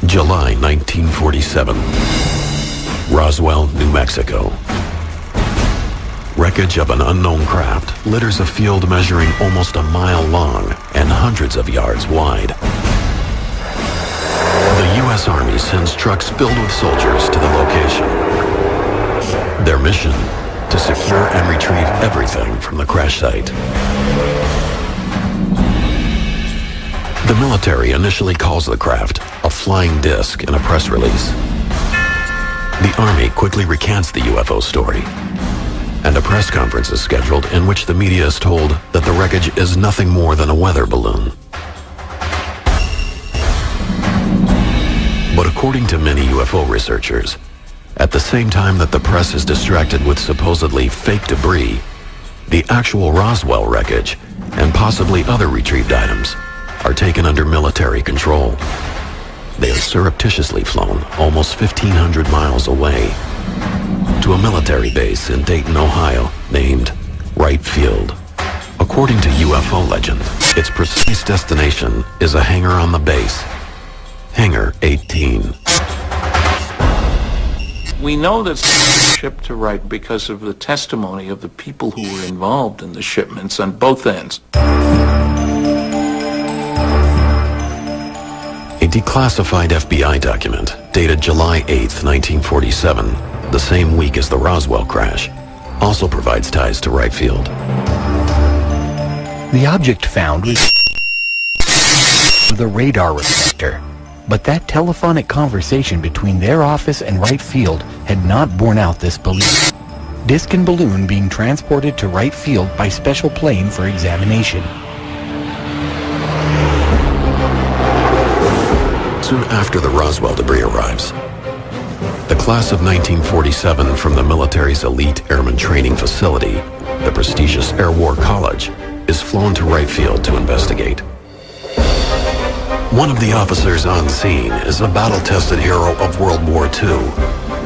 July 1947. Roswell, New Mexico. Wreckage of an unknown craft litters a field measuring almost a mile long and hundreds of yards wide. The U.S. Army sends trucks filled with soldiers to the location. Their mission, to secure and retrieve everything from the crash site. The military initially calls the craft a flying disc in a press release. The Army quickly recants the UFO story, and a press conference is scheduled in which the media is told that the wreckage is nothing more than a weather balloon. But according to many UFO researchers, at the same time that the press is distracted with supposedly fake debris, the actual Roswell wreckage and possibly other retrieved items are taken under military control. They are surreptitiously flown almost 1,500 miles away to a military base in Dayton, Ohio, named Wright Field. According to UFO legend, its precise destination is a hangar on the base, Hangar 18. We know that shipped to Wright because of the testimony of the people who were involved in the shipments on both ends. A declassified FBI document dated July 8, 1947, the same week as the Roswell crash, also provides ties to Wright Field. The object found was the radar reflector, but that telephonic conversation between their office and Wright Field had not borne out this belief. Disc and balloon being transported to Wright Field by special plane for examination. Soon after the Roswell debris arrives, the class of 1947 from the military's elite airman training facility, the prestigious Air War College, is flown to Wright Field to investigate. One of the officers on scene is a battle-tested hero of World War II,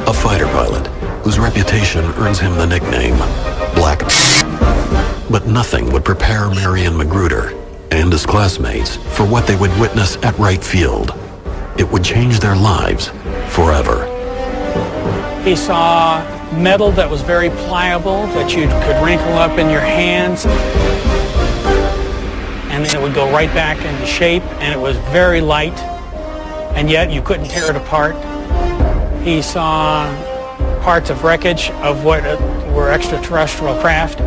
a fighter pilot whose reputation earns him the nickname Black. But nothing would prepare Marion Magruder and his classmates for what they would witness at Wright Field. It would change their lives forever. He saw metal that was very pliable, that you could wrinkle up in your hands, and then it would go right back into shape, and it was very light, and yet you couldn't tear it apart. He saw parts of wreckage of what were extraterrestrial craft.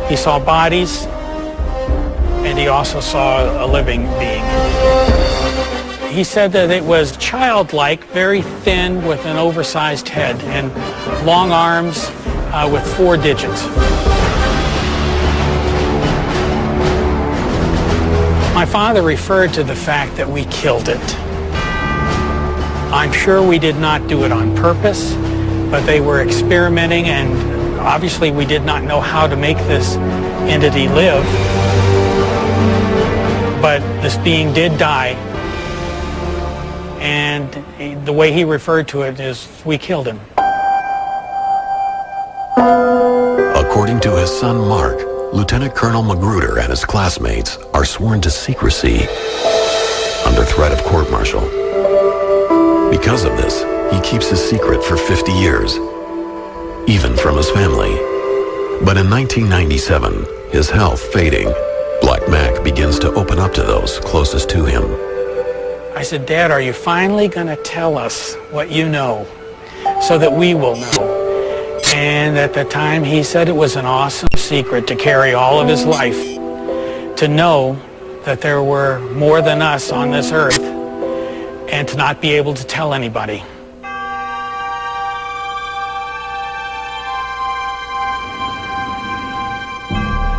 He saw bodies, and he also saw a living being. He said that it was childlike, very thin with an oversized head and long arms with 4 digits. My father referred to the fact that we killed it. I'm sure we did not do it on purpose, but they were experimenting, and obviously we did not know how to make this entity live. But this being did die. And the way he referred to it is, we killed him. According to his son Mark, Lieutenant Colonel Magruder and his classmates are sworn to secrecy under threat of court-martial. Because of this, he keeps his secret for 50 years, even from his family. But in 1997, his health fading, Black Mac begins to open up to those closest to him. I said, Dad, are you finally going to tell us what you know so that we will know? And at the time, he said it was an awesome secret to carry all of his life, to know that there were more than us on this earth, and to not be able to tell anybody.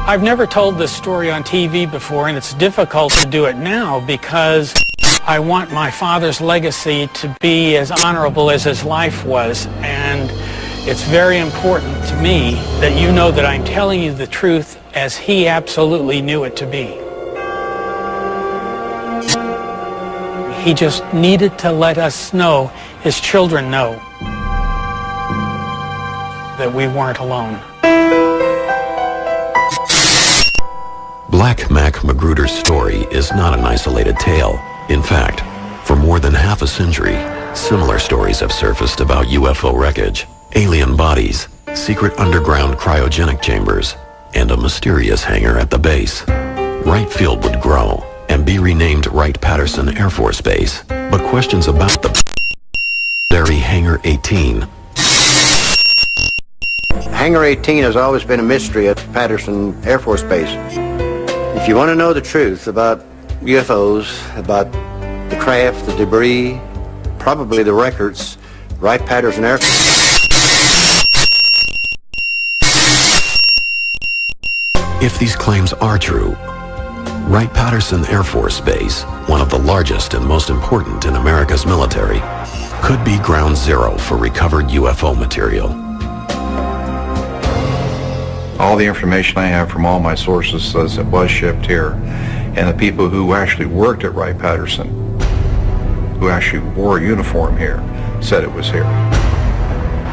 I've never told this story on TV before, and it's difficult to do it now because I want my father's legacy to be as honorable as his life was, and it's very important to me that you know that I'm telling you the truth as he absolutely knew it to be. He just needed to let us know, his children know, that we weren't alone. Black Mac Magruder's story is not an isolated tale. In fact, for more than half a surface injury, similar stories have surfaced about UFO wreckage, alien bodies, secret underground cryogenic chambers, and a mysterious hangar at the base. Wright Field would grow and be renamed Wright-Patterson Air Force Base, but questions about the legendary Hangar 18. Hangar 18 has always been a mystery at Patterson Air Force Base. If you want to know the truth about UFOs, about the craft, the debris, probably the records, Wright-Patterson Air Force. If these claims are true, Wright-Patterson Air Force Base, one of the largest and most important in America's military, could be ground zero for recovered UFO material. All the information I have from all my sources says it was shipped here. And the people who actually worked at Wright-Patterson, who actually wore a uniform here, said it was here.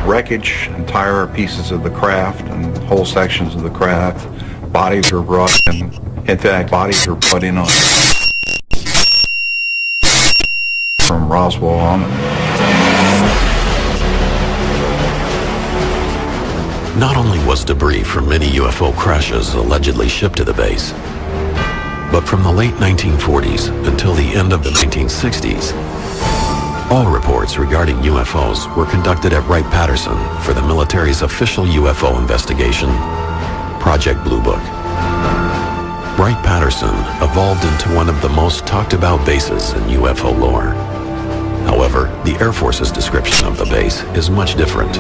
Wreckage, entire pieces of the craft and whole sections of the craft, bodies were brought in. In fact, bodies were brought in on from Roswell on. Not only was debris from many UFO crashes allegedly shipped to the base, but from the late 1940s until the end of the 1960s, all reports regarding UFOs were conducted at Wright-Patterson for the military's official UFO investigation, Project Blue Book. Wright-Patterson evolved into one of the most talked about bases in UFO lore. However, the Air Force's description of the base is much different.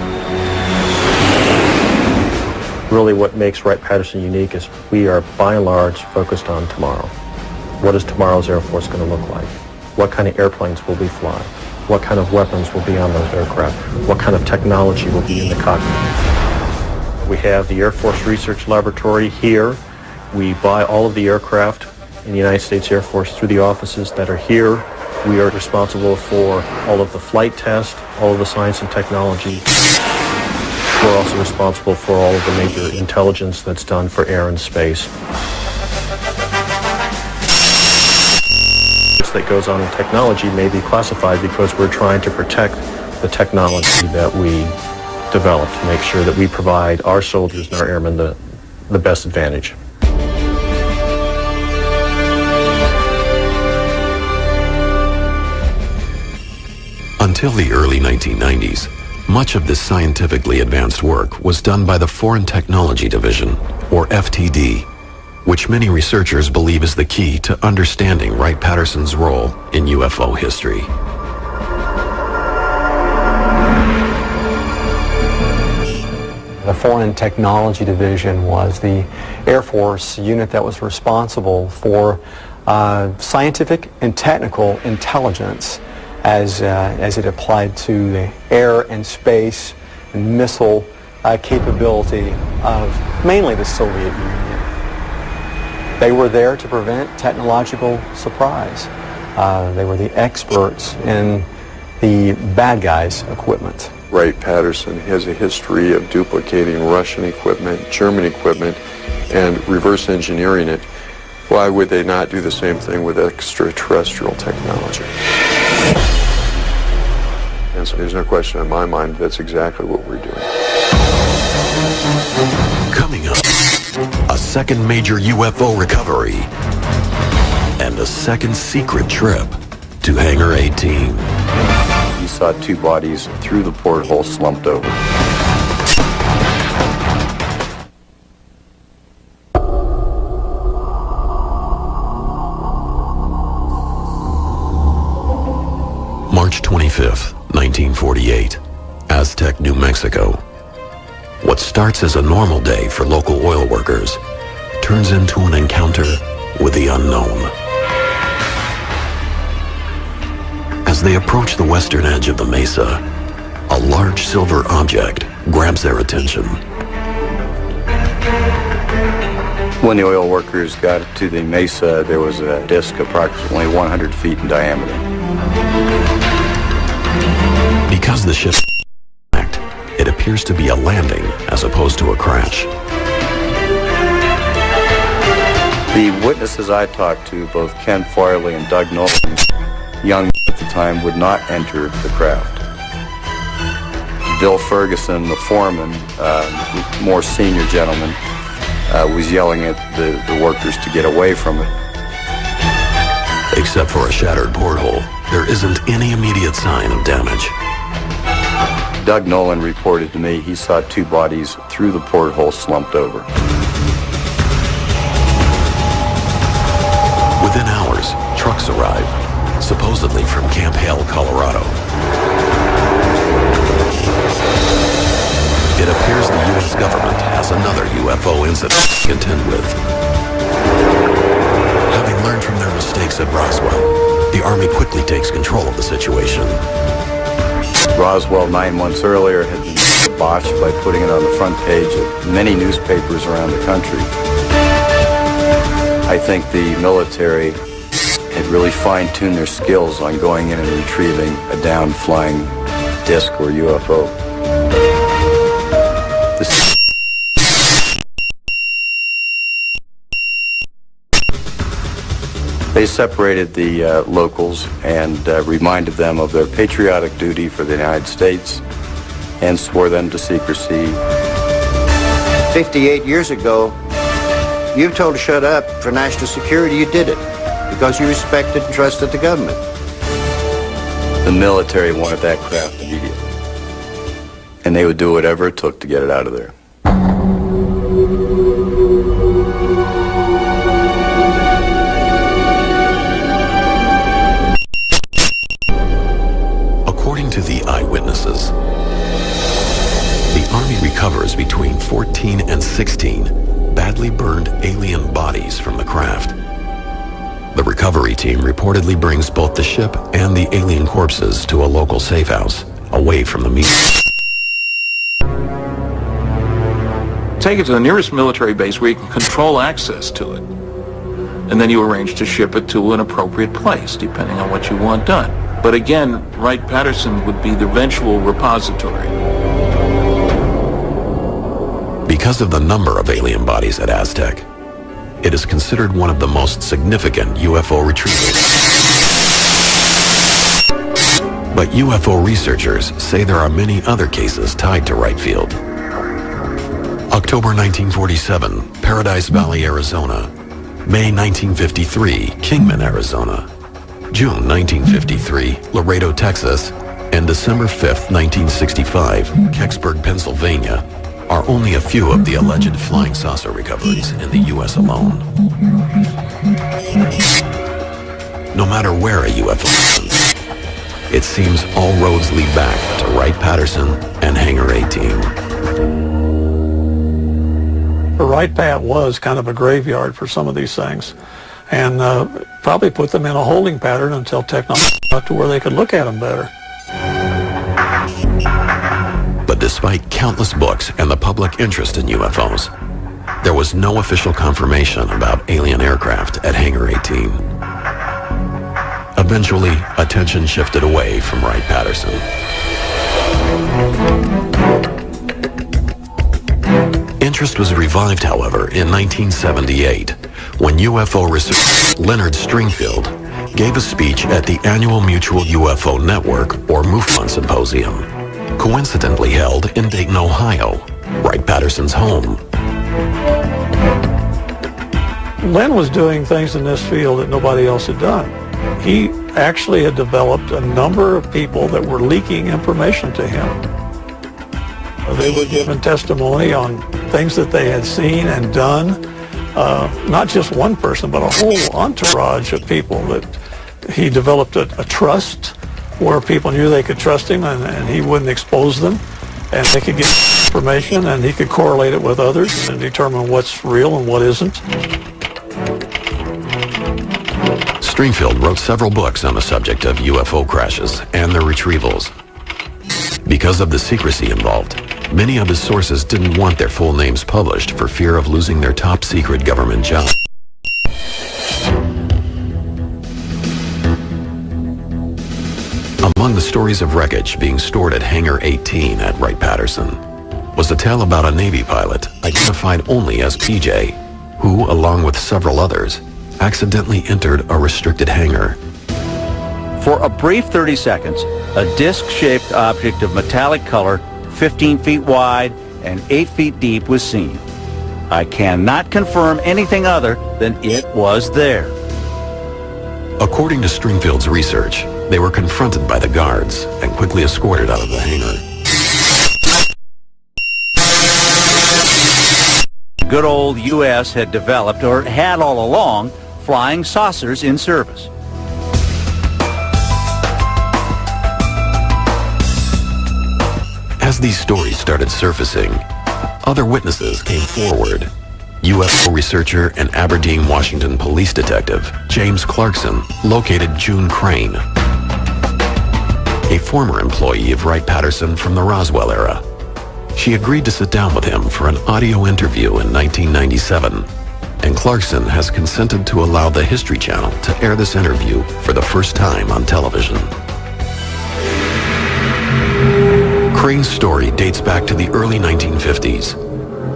Really what makes Wright-Patterson unique is we are by and large focused on tomorrow. What is tomorrow's Air Force going to look like? What kind of airplanes will we fly? What kind of weapons will be on those aircraft? What kind of technology will be in the cockpit? We have the Air Force Research Laboratory here. We buy all of the aircraft in the United States Air Force through the offices that are here. We are responsible for all of the flight tests, all of the science and technology. We're also responsible for all of the major intelligence that's done for air and space. That goes on in technology may be classified because we're trying to protect the technology that we develop to make sure that we provide our soldiers and our airmen the best advantage. Until the early 1990s, much of this scientifically advanced work was done by the Foreign Technology Division, or FTD, which many researchers believe is the key to understanding Wright-Patterson's role in UFO history. The Foreign Technology Division was the Air Force unit that was responsible for scientific and technical intelligence as it applied to the air and space and missile capability of mainly the Soviet Union. They were there to prevent technological surprise. They were the experts in the bad guys' equipment. Wright-Patterson has a history of duplicating Russian equipment, German equipment, and reverse engineering it. Why would they not do the same thing with extraterrestrial technology? And so there's no question in my mind that's exactly what we're doing. Coming up, a second major UFO recovery and a second secret trip to Hangar 18. You saw two bodies through the porthole slumped over. March 25th, 1948, Aztec, New Mexico. What starts as a normal day for local oil workers turns into an encounter with the unknown. As they approach the western edge of the mesa, a large silver object grabs their attention. When the oil workers got to the mesa, there was a disc approximately 100 feet in diameter. Because the ship it appears to be a landing as opposed to a crash. The witnesses I talked to, both Ken Farley and Doug Nolan, young at the time would not enter the craft. Bill Ferguson, the foreman, more senior gentleman, was yelling at the workers to get away from it. Except for a shattered porthole, there isn't any immediate sign of damage. Doug Nolan reported to me he saw two bodies through the porthole slumped over. Within hours, trucks arrive, supposedly from Camp Hale, Colorado. It appears the U.S. government has another UFO incident to contend with. Having learned from their mistakes at Roswell, the Army quickly takes control of the situation. Roswell 9 months earlier had been botched by putting it on the front page of many newspapers around the country. I think the military had really fine-tuned their skills on going in and retrieving a down-flying disc or UFO. They separated the locals and reminded them of their patriotic duty for the United States and swore them to secrecy. 58 years ago, you were told to shut up for national security. You did it because you respected and trusted the government. The military wanted that craft immediately, and they would do whatever it took to get it out of there. According to the eyewitnesses, the Army recovers between 14 and 16 badly burned alien bodies from the craft. The recovery team reportedly brings both the ship and the alien corpses to a local safe house, away from the media. Take it to the nearest military base where you can control access to it. And then you arrange to ship it to an appropriate place, depending on what you want done. But again, Wright-Patterson would be the eventual repository. Because of the number of alien bodies at Aztec, it is considered one of the most significant UFO retrievals. But UFO researchers say there are many other cases tied to Wright Field. October 1947, Paradise Valley, Arizona. May 1953, Kingman, Arizona. June 1953, Laredo, Texas. And December 5th, 1965, Kecksburg, Pennsylvania, are only a few of the alleged flying saucer recoveries in the U.S. alone. No matter where a UFO lands, it seems all roads lead back to Wright-Patterson and Hangar 18. The Wright-Pat was kind of a graveyard for some of these things, and probably put them in a holding pattern until technology got to where they could look at them better. But despite countless books and the public interest in UFOs, there was no official confirmation about alien aircraft at Hangar 18. Eventually, attention shifted away from Wright-Patterson. Interest was revived, however, in 1978, when UFO researcher Leonard Stringfield gave a speech at the annual Mutual UFO Network, or MUFON Symposium, coincidentally held in Dayton, Ohio, Wright-Patterson's home. Len was doing things in this field that nobody else had done. He actually had developed a number of people that were leaking information to him. They were giving testimony on things that they had seen and done. Not just one person, but a whole entourage of people that he developed a trust where people knew they could trust him and he wouldn't expose them, and they could get information and he could correlate it with others and determine what's real and what isn't. Stringfield wrote several books on the subject of UFO crashes and their retrievals. Because of the secrecy involved, many of his sources didn't want their full names published for fear of losing their top-secret government job. Among the stories of wreckage being stored at Hangar 18 at Wright-Patterson was a tale about a Navy pilot identified only as PJ, who, along with several others, accidentally entered a restricted hangar. For a brief 30 seconds, a disc-shaped object of metallic color, 15 feet wide and 8 feet deep, was seen. I cannot confirm anything other than it was there. According to Stringfield's research, they were confronted by the guards and quickly escorted out of the hangar. Good old U.S. had developed, or had all along, flying saucers in service. As these stories started surfacing, other witnesses came forward. UFO researcher and Aberdeen, Washington police detective James Clarkson located June Crane, a former employee of Wright-Patterson from the Roswell era. She agreed to sit down with him for an audio interview in 1997, and Clarkson has consented to allow the History Channel to air this interview for the first time on television. Crane's story dates back to the early 1950s.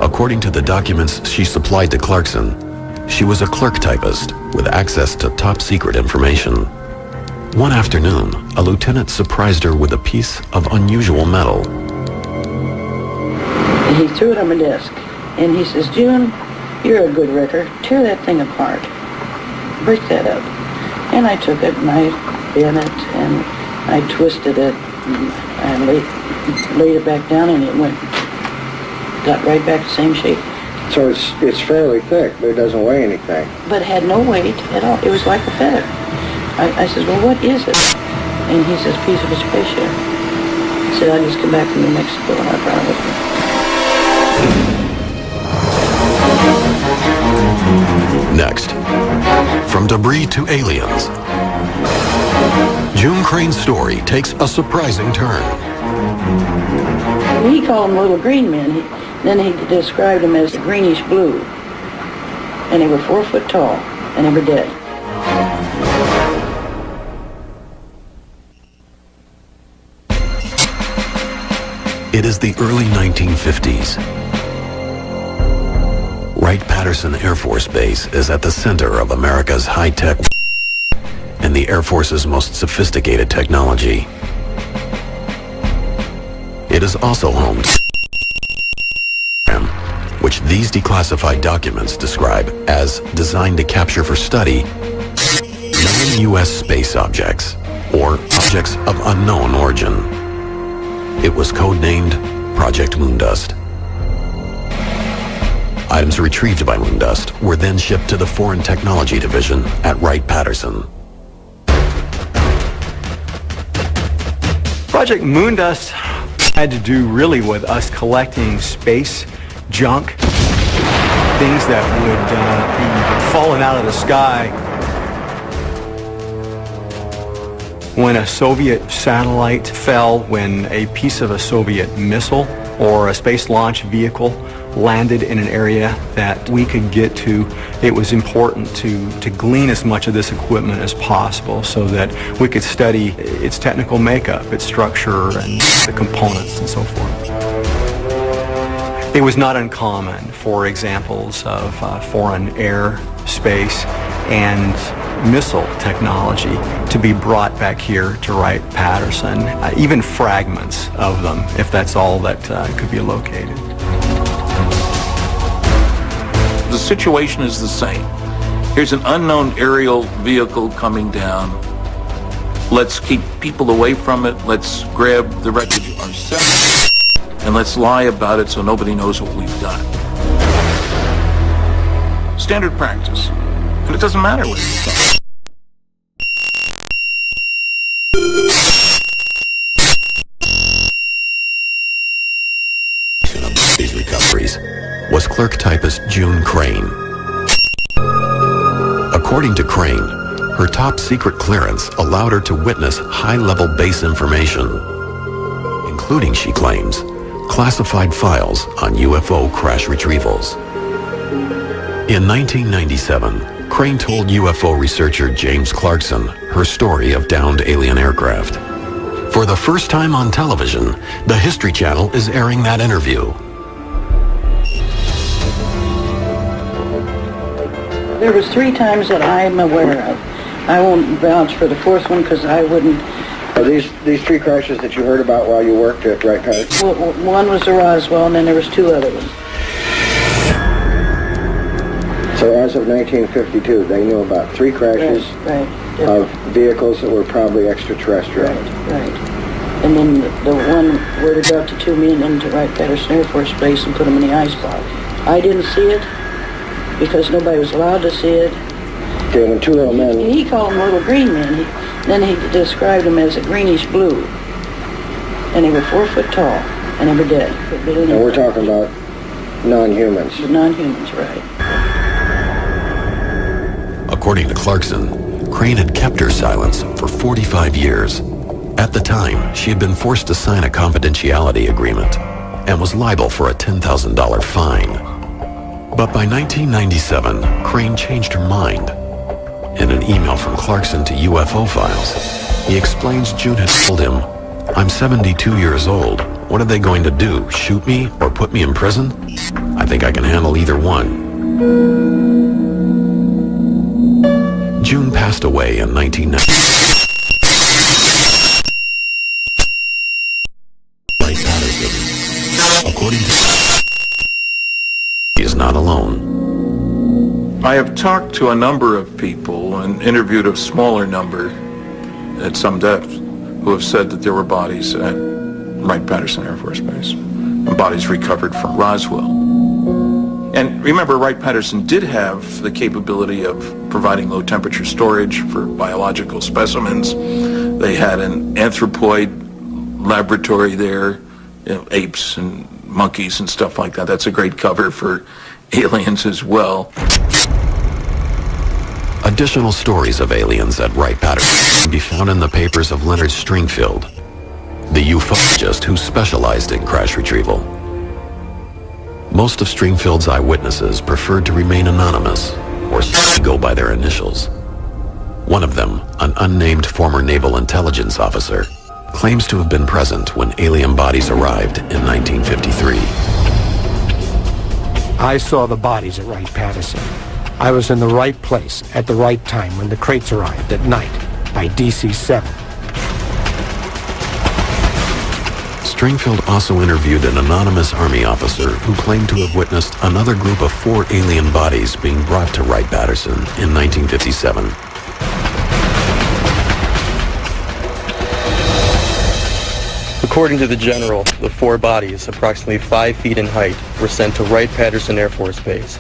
According to the documents she supplied to Clarkson, she was a clerk typist with access to top-secret information. One afternoon, a lieutenant surprised her with a piece of unusual metal. He threw it on my desk, and he says, "June, you're a good wrecker. Tear that thing apart. Break that up." And I took it, and I bent it, and I twisted it, and I laid it back down, and it got right back to the same shape. So it's fairly thick, but it doesn't weigh anything. But it had no weight at all. It was like a feather. I said, "Well, what is it?" And he says, "Piece of a spaceship." I said, "I just come back from New Mexico, and I brought it with me." Next, from debris to aliens, June Crane's story takes a surprising turn. He called them little green men. Then he described them as greenish blue. And they were 4 foot tall, and they were dead. It is the early 1950s. Wright-Patterson Air Force Base is at the center of America's high-tech and the Air Force's most sophisticated technology. It is also home to which these declassified documents describe as designed to capture for study non-U.S. space objects or objects of unknown origin. It was codenamed Project Moondust. Items retrieved by Moondust were then shipped to the Foreign Technology Division at Wright-Patterson. Project Moondust had to do really with us collecting space junk, things that would be falling out of the sky. When a Soviet satellite fell, when a piece of a Soviet missile or a space launch vehicle landed in an area that we could get to, it was important to glean as much of this equipment as possible so that we could study its technical makeup, its structure, and the components and so forth. It was not uncommon for examples of foreign air, space, and missile technology to be brought back here to Wright-Patterson, even fragments of them, if that's all that could be located. The situation is the same. Here's an unknown aerial vehicle coming down. Let's keep people away from it. Let's grab the wreckage ourselves. And let's lie about it so nobody knows what we've done. Standard practice. And it doesn't matter what you've done. These recoveries was clerk typist June Crane. According to Crane, her top secret clearance allowed her to witness high-level base information, including, she claims, classified files on UFO crash retrievals. In 1997, Crane told UFO researcher James Clarkson her story of downed alien aircraft. For the first time on television, the History Channel is airing that interview. There was 3 times that I'm aware of I won't vouch for the fourth one because I wouldn't. Are these three crashes that you heard about while you worked at Wreckage? One was the Roswell, and then there was two other ones. So as of 1952, they knew about three crashes of vehicles that were probably extraterrestrial. Right. And then the one where they dropped the 2 men into Wright-Patterson Air Force Base and put them in the icebox. I didn't see it because nobody was allowed to see it. Okay, when two little men... He called them little green men. Then he described them as a greenish blue. And they were 4 foot tall, and they were dead. And we're talking about non-humans. The non-humans, right. According to Clarkson, Crane had kept her silence for 45 years. At the time, she had been forced to sign a confidentiality agreement and was liable for a $10,000 fine. But by 1997, Crane changed her mind. In an email from Clarkson to UFO Files, he explains June had told him, "I'm 72 years old. What are they going to do, shoot me or put me in prison? I think I can handle either one." June passed away in 1990. According to he is not alone. I have talked to a number of people and interviewed a smaller number at some depth who have said that there were bodies at Wright-Patterson Air Force Base and bodies recovered from Roswell. And remember, Wright-Patterson did have the capability of providing low-temperature storage for biological specimens. They had an anthropoid laboratory there, apes and monkeys and stuff like that. That's a great cover for aliens as well. Additional stories of aliens at Wright-Patterson can be found in the papers of Leonard Stringfield, the ufologist who specialized in crash retrieval. Most of Stringfield's eyewitnesses preferred to remain anonymous or go by their initials. One of them, an unnamed former naval intelligence officer, claims to have been present when alien bodies arrived in 1953. I saw the bodies at Wright-Patterson. I was in the right place at the right time when the crates arrived at night by DC-7. Stringfield also interviewed an anonymous Army officer who claimed to have witnessed another group of 4 alien bodies being brought to Wright-Patterson in 1957. According to the general, the 4 bodies, approximately 5 feet in height, were sent to Wright-Patterson Air Force Base,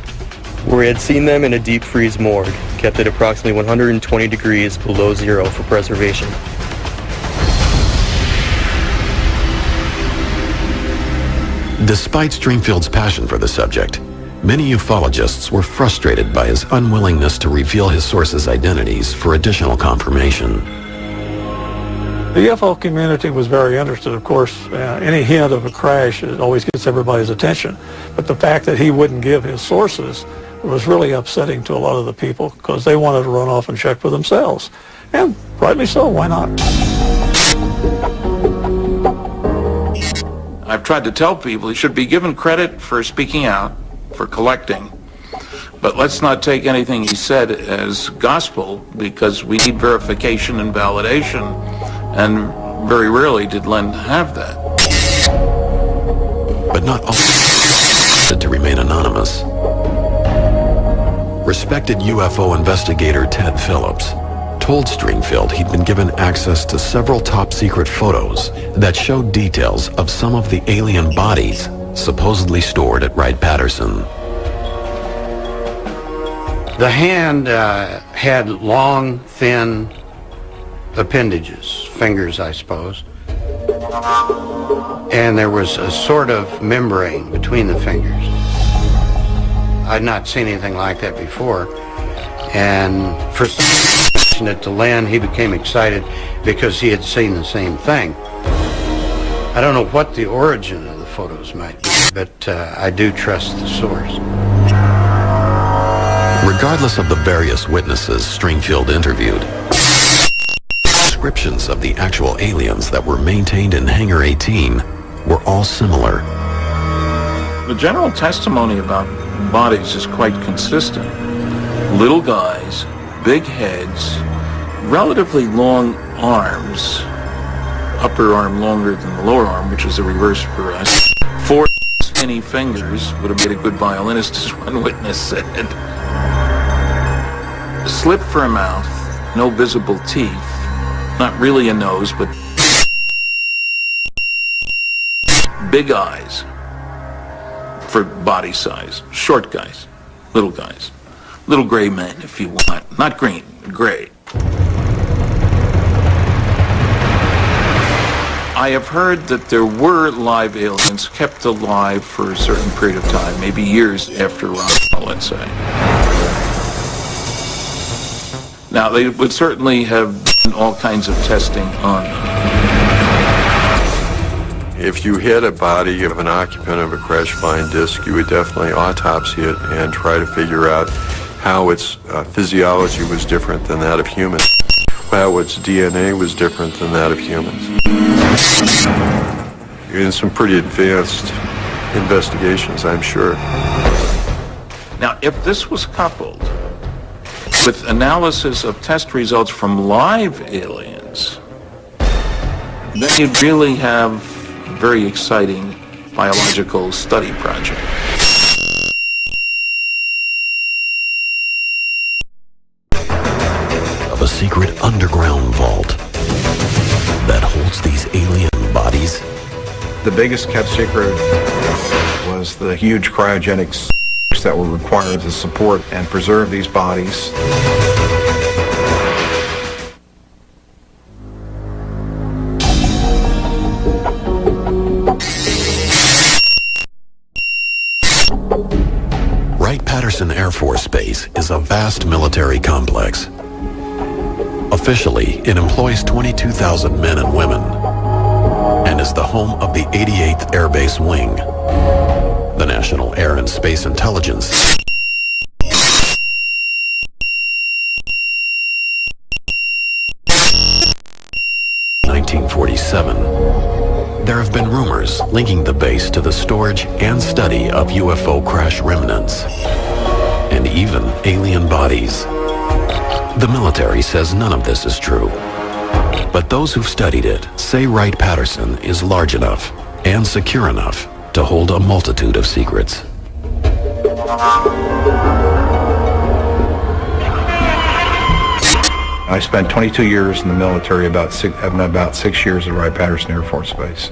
where he had seen them in a deep freeze morgue, kept at approximately 120 degrees below zero for preservation. Despite Stringfield's passion for the subject, many ufologists were frustrated by his unwillingness to reveal his sources' identities for additional confirmation. The UFO community was very interested, of course. Any hint of a crash, it always gets everybody's attention. But the fact that he wouldn't give his sources was really upsetting to a lot of the people because they wanted to run off and check for themselves. And rightly so, why not? I've tried to tell people he should be given credit for speaking out, for collecting. But let's not take anything he said as gospel because we need verification and validation. And very rarely did Len have that. But not all to remain anonymous. Respected UFO investigator Ted Phillips told Stringfield he'd been given access to several top-secret photos that showed details of some of the alien bodies supposedly stored at Wright-Patterson. The hand had long, thin appendages, fingers, I suppose. And there was a sort of membrane between the fingers. I'd not seen anything like that before. And for some reason, I mentioned it to Len, he became excited because he had seen the same thing. I don't know what the origin of the photos might be, but I do trust the source. Regardless of the various witnesses Stringfield interviewed, descriptions of the actual aliens that were maintained in Hangar 18 were all similar. The general testimony about bodies is quite consistent. Little guys, big heads, relatively long arms, upper arm longer than the lower arm, which is the reverse for us. 4 skinny fingers would have made a good violinist, as one witness said. A slit for a mouth, no visible teeth, not really a nose, but big eyes for body size, short guys, little gray men if you want, not green, gray. I have heard that there were live aliens kept alive for a certain period of time, maybe years after Roswell, let's say. Now, they would certainly have done all kinds of testing on them. If you hit a body of an occupant of a crash flying disc, you would definitely autopsy it and try to figure out how its physiology was different than that of humans, how its DNA was different than that of humans. In some pretty advanced investigations, I'm sure. Now, if this was coupled with analysis of test results from live aliens, then you'd really have a very exciting biological study project. Of a secret underground vault that holds these alien bodies. The biggest kept secret was the huge cryogenic that were required to support and preserve these bodies. Wright-Patterson Air Force Base is a vast military complex. Officially, it employs 22,000 men and women and is the home of the 88th Air Base Wing, the National Air and Space Intelligence. In 1947, there have been rumors linking the base to the storage and study of UFO crash remnants and even alien bodies. The military says none of this is true, but those who've studied it say Wright-Patterson is large enough and secure enough to hold a multitude of secrets. I spent 22 years in the military, about 6 years at Wright-Patterson Air Force Base.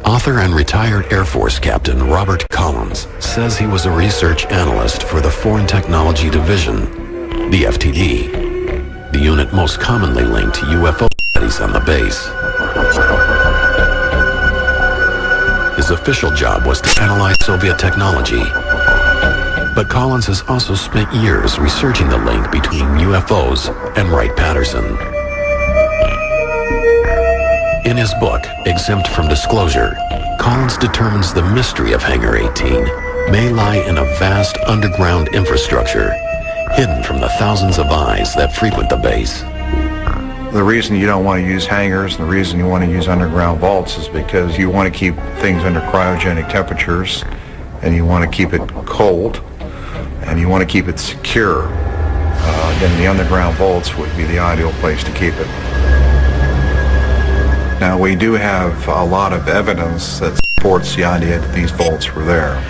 Author and retired Air Force Captain Robert Collins says he was a research analyst for the Foreign Technology Division, the FTD, the unit most commonly linked to UFO studies on the base. His official job was to analyze Soviet technology, but Collins has also spent years researching the link between UFOs and Wright-Patterson. In his book, Exempt from Disclosure, Collins determines the mystery of Hangar 18 may lie in a vast underground infrastructure hidden from the thousands of eyes that frequent the base. The reason you don't want to use hangars and the reason you want to use underground vaults is because you want to keep things under cryogenic temperatures and you want to keep it cold and you want to keep it secure. Then the underground vaults would be the ideal place to keep it. Now, we do have a lot of evidence that supports the idea that these vaults were there.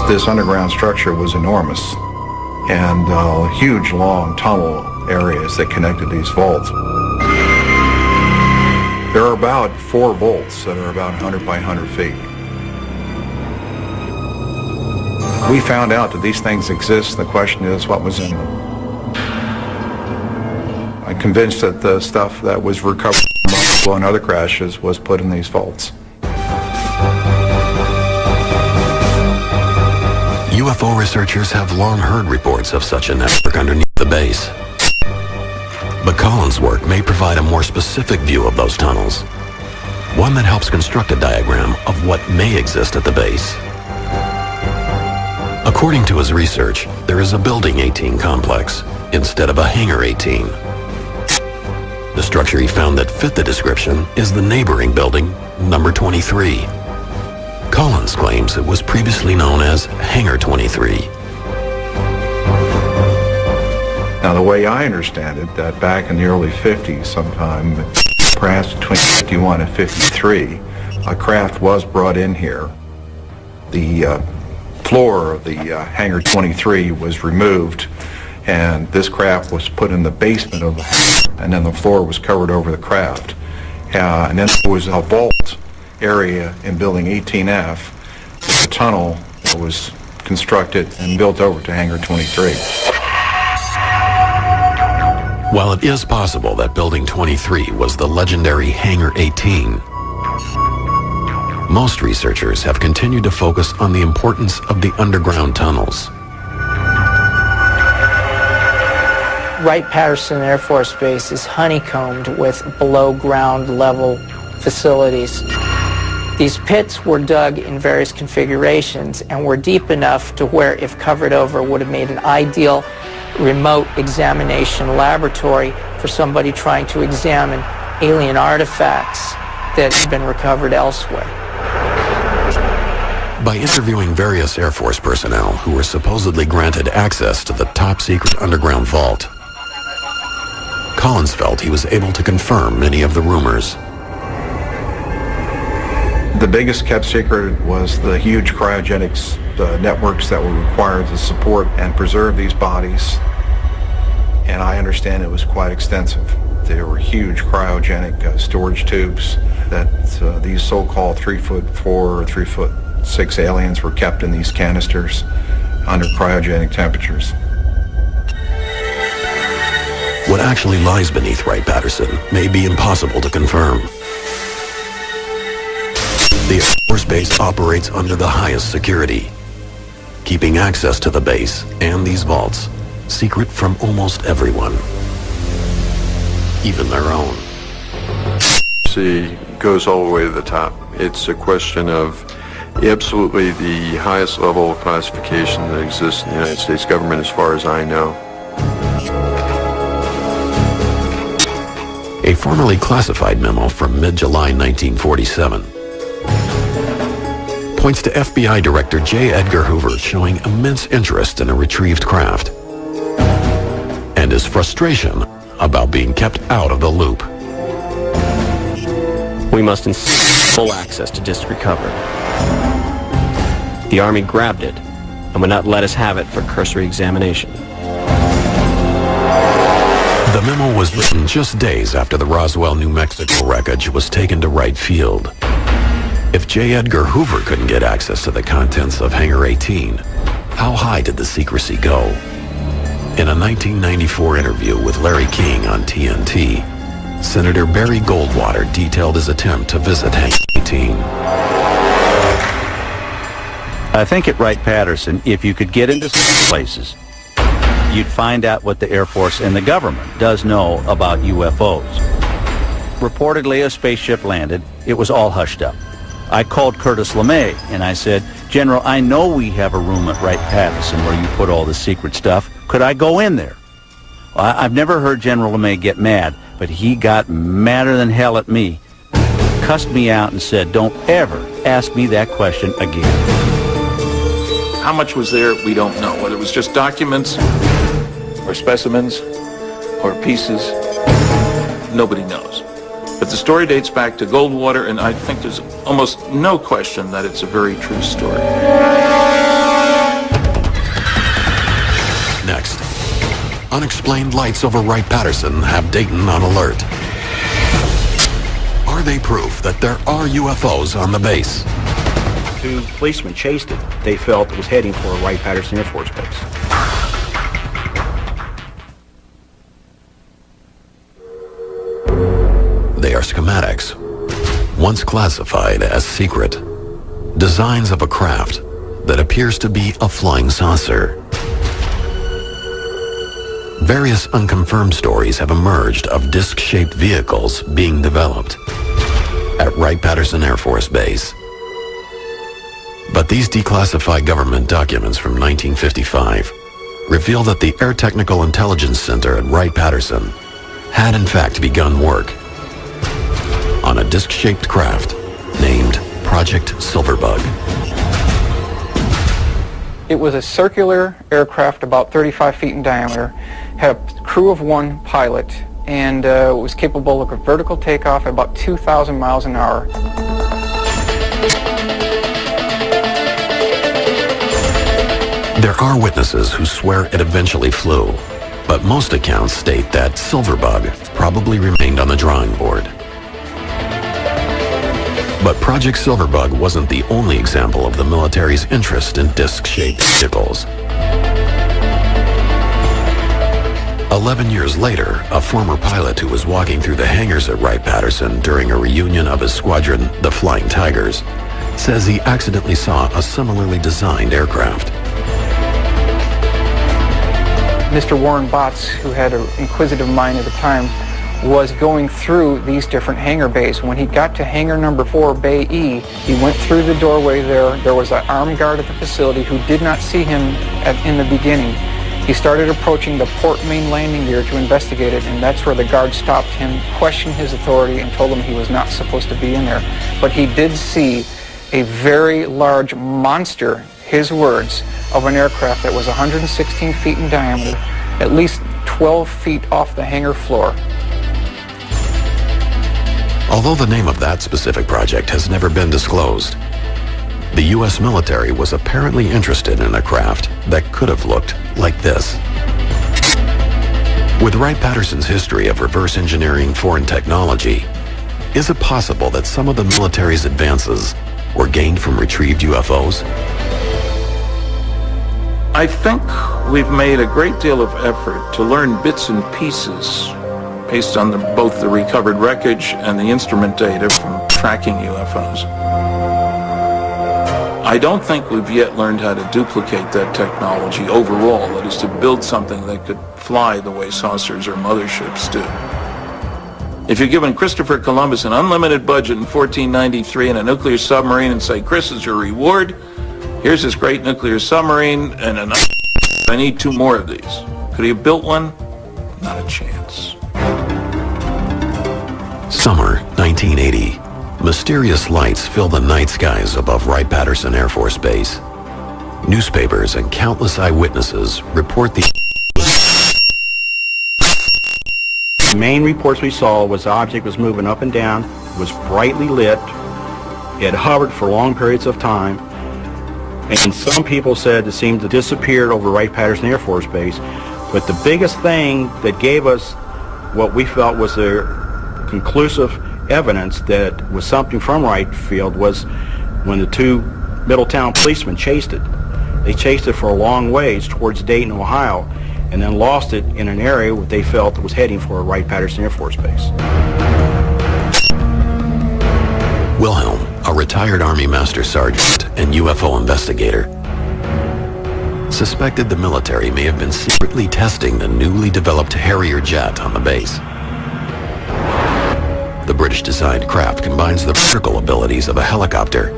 This underground structure was enormous, and huge, long tunnel areas that connected these vaults. There are about 4 vaults that are about 100 by 100 feet. We found out that these things exist, and the question is what was in them. I'm convinced that the stuff that was recovered from Roswell and other crashes was put in these vaults. UFO researchers have long heard reports of such a network underneath the base. But Collins' work may provide a more specific view of those tunnels, one that helps construct a diagram of what may exist at the base. According to his research, there is a Building 18 complex instead of a Hangar 18. The structure he found that fit the description is the neighboring building, number 23. Collins claims it was previously known as Hangar 23. Now, the way I understand it, that back in the early 50s sometime, perhaps between 51 and 53, a craft was brought in here. The floor of the Hangar 23 was removed, and this craft was put in the basement of the hangar, and then the floor was covered over the craft. And then there was a vault area in Building 18F, a tunnel that was constructed and built over to Hangar 23. While it is possible that Building 23 was the legendary Hangar 18, most researchers have continued to focus on the importance of the underground tunnels. Wright-Patterson Air Force Base is honeycombed with below-ground level facilities. These pits were dug in various configurations and were deep enough to where, if covered over, would have made an ideal remote examination laboratory for somebody trying to examine alien artifacts that had been recovered elsewhere. By interviewing various Air Force personnel who were supposedly granted access to the top-secret underground vault, Collins felt he was able to confirm many of the rumors. The biggest kept secret was the huge cryogenics networks that were required to support and preserve these bodies. And I understand it was quite extensive. There were huge cryogenic storage tubes that these so-called 3'4" or 3'6" aliens were kept in these canisters under cryogenic temperatures. What actually lies beneath Wright-Patterson may be impossible to confirm. The Air Force Base operates under the highest security, keeping access to the base and these vaults secret from almost everyone, even their own. See, goes all the way to the top. It's a question of absolutely the highest level of classification that exists in the United States government as far as I know. A formerly classified memo from mid-July 1947 points to FBI Director J. Edgar Hoover showing immense interest in a retrieved craft and his frustration about being kept out of the loop. We must insist full access to disc recovered. The Army grabbed it and would not let us have it for cursory examination. The memo was written just days after the Roswell, New Mexico wreckage was taken to Wright Field. If J. Edgar Hoover couldn't get access to the contents of Hangar 18, how high did the secrecy go? In a 1994 interview with Larry King on TNT, Senator Barry Goldwater detailed his attempt to visit Hangar 18. I think at Wright-Patterson, if you could get into some places, you'd find out what the Air Force and the government does know about UFOs. Reportedly, a spaceship landed. It was all hushed up. I called Curtis LeMay and I said, General, I know we have a room at Wright-Patterson where you put all the secret stuff. Could I go in there? Well, I've never heard General LeMay get mad, but he got madder than hell at me, cussed me out and said, don't ever ask me that question again. How much was there, we don't know. Whether it was just documents or specimens or pieces, nobody knows. But the story dates back to Goldwater, and I think there's almost no question that it's a very true story. Next, unexplained lights over Wright-Patterson have Dayton on alert. Are they proof that there are UFOs on the base? Two policemen chased it. They felt it was heading for Wright-Patterson Air Force Base. They are schematics, once classified as secret, designs of a craft that appears to be a flying saucer. Various unconfirmed stories have emerged of disc-shaped vehicles being developed at Wright-Patterson Air Force Base. But these declassified government documents from 1955 reveal that the Air Technical Intelligence Center at Wright-Patterson had in fact begun work on a disc-shaped craft named Project Silverbug. It was a circular aircraft about 35 feet in diameter, had a crew of 1 pilot, and was capable of a vertical takeoff at about 2,000 miles an hour. There are witnesses who swear it eventually flew, but most accounts state that Silverbug probably remained on the drawing board. But Project Silverbug wasn't the only example of the military's interest in disc-shaped vehicles. 11 years later, a former pilot who was walking through the hangars at Wright-Patterson during a reunion of his squadron, the Flying Tigers, says he accidentally saw a similarly designed aircraft. Mr. Warren Botts, who had an inquisitive mind at the time, was going through these different hangar bays. When he got to hangar number 4, Bay E, he went through the doorway there. There was an armed guard at the facility who did not see him in the beginning. He started approaching the port main landing gear to investigate it, and that's where the guard stopped him, questioned his authority, and told him he was not supposed to be in there. But he did see a very large monster, his words, of an aircraft that was 116 feet in diameter, at least 12 feet off the hangar floor. Although the name of that specific project has never been disclosed, the U.S. military was apparently interested in a craft that could have looked like this. With Wright-Patterson's history of reverse engineering foreign technology, is it possible that some of the military's advances were gained from retrieved UFOs? I think we've made a great deal of effort to learn bits and pieces based on both the recovered wreckage and the instrument data from tracking UFOs. I don't think we've yet learned how to duplicate that technology overall, that is to build something that could fly the way saucers or motherships do. If you're giving Christopher Columbus an unlimited budget in 1493 and a nuclear submarine and say, Chris is your reward, here's this great nuclear submarine and I need 2 more of these. Could he have built one? Not a chance. Summer 1980. Mysterious lights fill the night skies above Wright-Patterson Air Force Base. Newspapers and countless eyewitnesses report the main reports we saw was the object was moving up and down, was brightly lit, it hovered for long periods of time, and some people said it seemed to disappear over Wright-Patterson Air Force Base. But the biggest thing that gave us what we felt was the conclusive evidence that was something from Wright Field was when the 2 Middletown policemen chased it. They chased it for a long ways towards Dayton, Ohio, and then lost it in an area where they felt it was heading for Wright-Patterson Air Force Base. Wilhelm, a retired Army Master Sergeant and UFO investigator, suspected the military may have been secretly testing the newly developed Harrier jet on the base. The British-designed craft combines the vertical abilities of a helicopter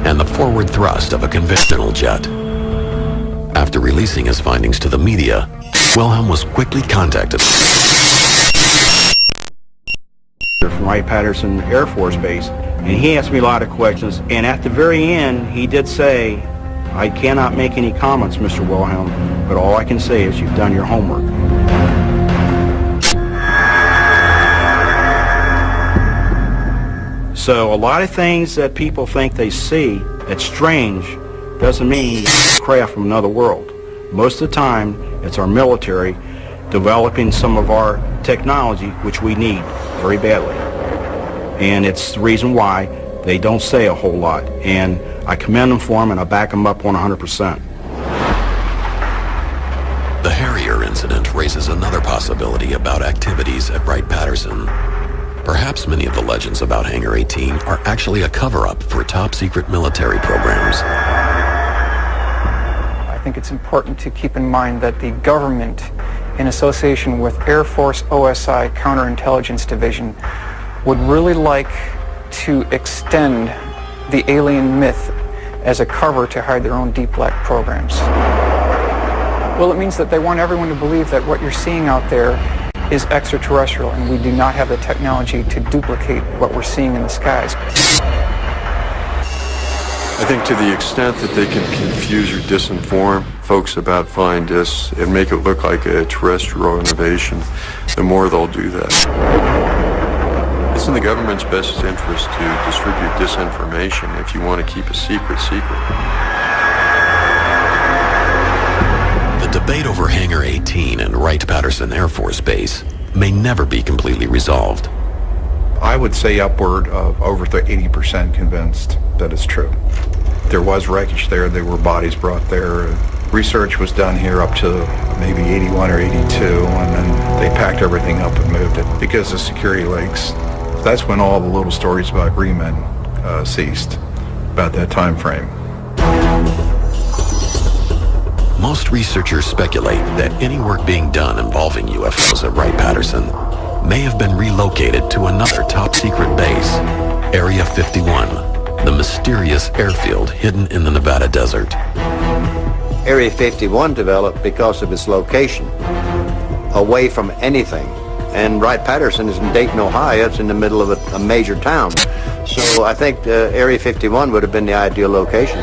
and the forward thrust of a conventional jet. After releasing his findings to the media, Wilhelm was quickly contacted from Wright-Patterson Air Force Base, and he asked me a lot of questions, and at the very end he did say, I cannot make any comments, Mr. Wilhelm, but all I can say is you've done your homework. So a lot of things that people think they see that's strange doesn't mean it's a craft from another world. Most of the time, it's our military developing some of our technology, which we need very badly. And it's the reason why they don't say a whole lot. And I commend them for them, and I back them up 100%. The Harrier incident raises another possibility about activities at Wright-Patterson. Perhaps many of the legends about Hangar 18 are actually a cover-up for top-secret military programs. I think it's important to keep in mind that the government, in association with Air Force OSI Counterintelligence Division, would really like to extend the alien myth as a cover to hide their own deep black programs. Well, it means that they want everyone to believe that what you're seeing out there is extraterrestrial, and we do not have the technology to duplicate what we're seeing in the skies. I think to the extent that they can confuse or disinform folks about flying discs and make it look like a terrestrial innovation, the more they'll do that. It's in the government's best interest to distribute disinformation if you want to keep a secret. The debate over Hangar 18 and Wright-Patterson Air Force Base may never be completely resolved. I would say upward of over 80% convinced that it's true. There was wreckage there. There were bodies brought there. Research was done here up to maybe 81 or 82, and then they packed everything up and moved it because of security leaks. That's when all the little stories about green men ceased, about that time frame. Most researchers speculate that any work being done involving UFOs at Wright-Patterson may have been relocated to another top-secret base, Area 51, the mysterious airfield hidden in the Nevada desert. Area 51 developed because of its location, away from anything. And Wright-Patterson is in Dayton, Ohio. It's in the middle of a major town. So I think Area 51 would have been the ideal location.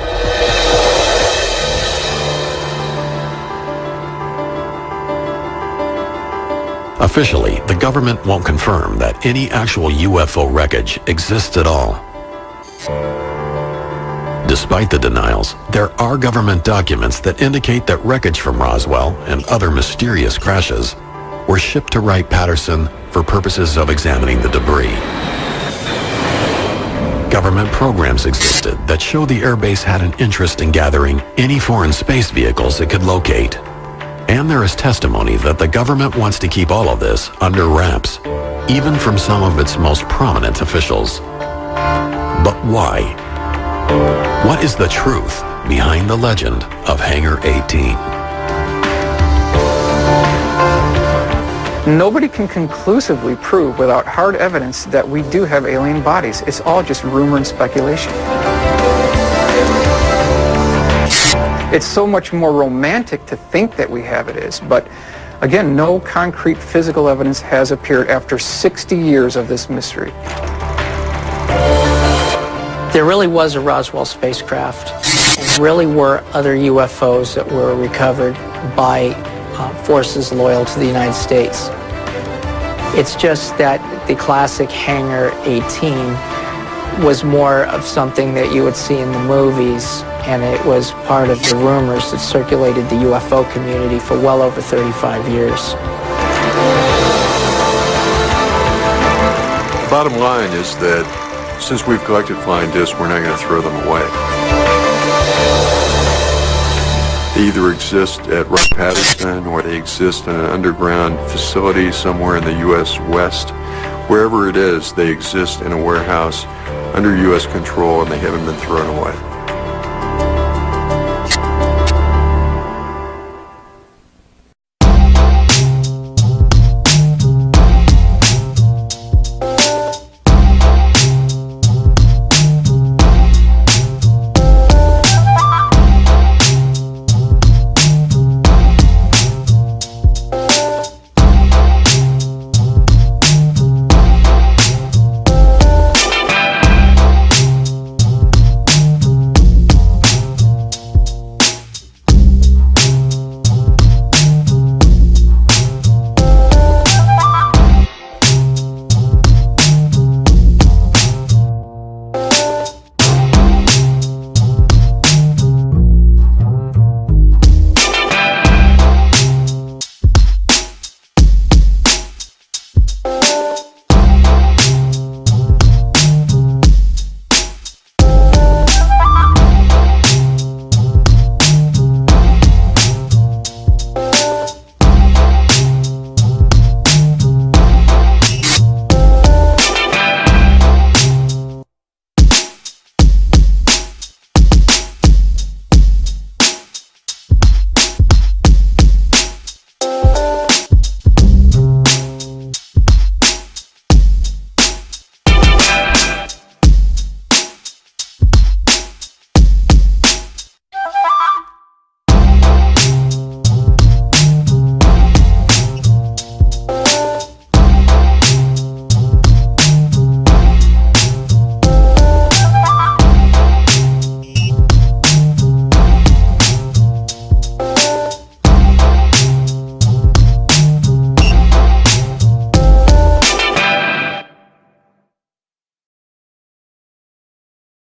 Officially, the government won't confirm that any actual UFO wreckage exists at all. Despite the denials, there are government documents that indicate that wreckage from Roswell and other mysterious crashes were shipped to Wright-Patterson for purposes of examining the debris. Government programs existed that show the airbase had an interest in gathering any foreign space vehicles it could locate. And there is testimony that the government wants to keep all of this under wraps, even from some of its most prominent officials. But why? What is the truth behind the legend of Hangar 18? Nobody can conclusively prove without hard evidence that we do have alien bodies. It's all just rumor and speculation. It's so much more romantic to think that we have it is, but again, no concrete physical evidence has appeared after 60 years of this mystery. There really was a Roswell spacecraft. There really were other UFOs that were recovered by forces loyal to the United States. It's just that the classic Hangar 18 was more of something that you would see in the movies, and it was part of the rumors that circulated the UFO community for well over 35 years. The bottom line is that since we've collected flying discs, we're not going to throw them away. They either exist at Wright-Patterson or they exist in an underground facility somewhere in the U.S. West. Wherever it is, they exist in a warehouse under U.S. control and they haven't been thrown away.